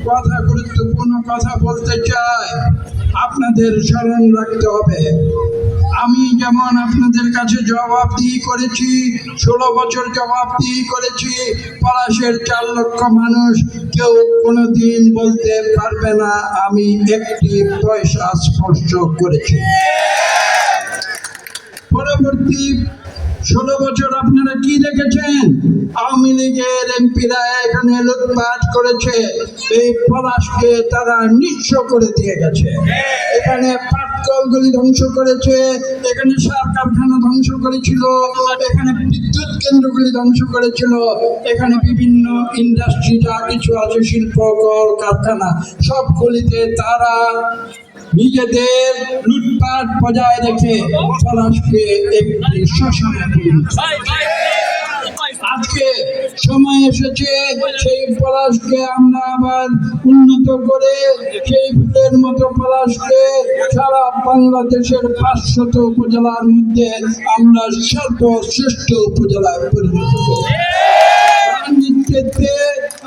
কথা গুরুত্বপূর্ণ কথা বলতে চাই, আপনাদের স্মরণ রাখতে হবে। আমি যেমন আপনাদের কাছে জবাবদিহি করেছি, 16 বছর জবাবদিহি করেছি, পলাশের 4 লক্ষ মানুষ কেউ কোনোদিন বলতে পারবে না আমি একটি পয়সা স্পর্শ করেছি। পরবর্তী 16 বছর আপনারা কি দেখেছেন? আওয়ামী লীগের এমপিরা এখানে লুটপাট করেছে, এই পলাশকে তারা নিঃস্ব করে দিয়ে গেছে। এখানে পাটকলগুলি ধ্বংস করেছে, এখানে সার কারখানা ধ্বংস করেছিল, এখানে বিদ্যুৎ কেন্দ্রগুলি ধ্বংস করেছিল, এখানে বিভিন্ন ইন্ডাস্ট্রি যা কিছু আছে, শিল্প কল কারখানা, সবগুলিতে তারা নিজেদের লুটপাট বজায় রেখে পলাশকে একটি শ্মশানে পরিণত করেছে। আজকে সময় এসেছে সেই পলাশকে আমরা আবার উন্নত করে সেই ফুলের মতো পলাশকে সারা বাংলাদেশের 500 উপজেলার মধ্যে আমরা সর্বশ্রেষ্ঠ উপজেলায় পরিণত করব। নেতৃত্বে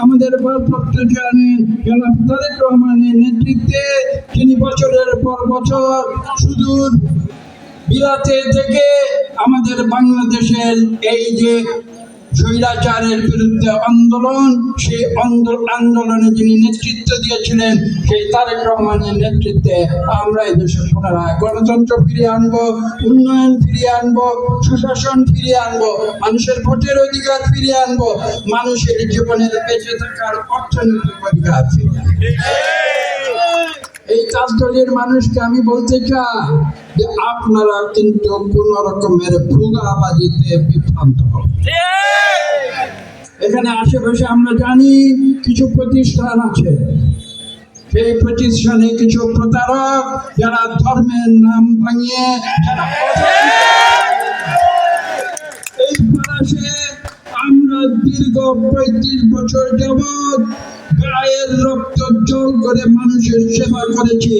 আমাদের ভারপ্রাপ্ত চেয়ারম্যান জনাব তারেক রহমানের নেতৃত্বে তিনি বছরের পর বছর সুদূর বিলাতে থেকে আমাদের বাংলাদেশের এই যে স্বৈরাচারের বিরুদ্ধে আন্দোলন, সেই আন্দোলনে যিনি নেতৃত্ব দিয়েছিলেন সেই তারেক রহমানের নেতৃত্বে আমরা এই দেশে পুনরায় গণতন্ত্র ফিরিয়ে আনবো, উন্নয়ন ফিরিয়ে আনবো, সুশাসন ফিরিয়ে আনবো, মানুষের ভোটের অধিকার ফিরিয়ে আনবো, মানুষের জীবনের বেঁচে থাকার অর্থনৈতিক অধিকার ফিরিয়ে আনবো। এই কাজদলের মানুষকে আমি বলতে চাই যে আপনারা কিন্তু কোন রকমের ভুগাবাজিতে বিভ্রান্ত হন। এখানে আশেপাশে আমরা জানি কিছু প্রতিষ্ঠান আছে, সেই প্রতিষ্ঠানে কিছু প্রতারক যারা ধর্মের নাম ভাঙিয়ে যারা এই পলাশে আমরা দীর্ঘ 35 বছর যাবৎ গায়ের রক্ত জল করে মানুষের সেবা করেছি।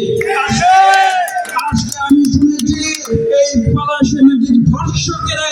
আজকে আমি শুনেছি এই পলাশে নাকি ধর্ষকেরা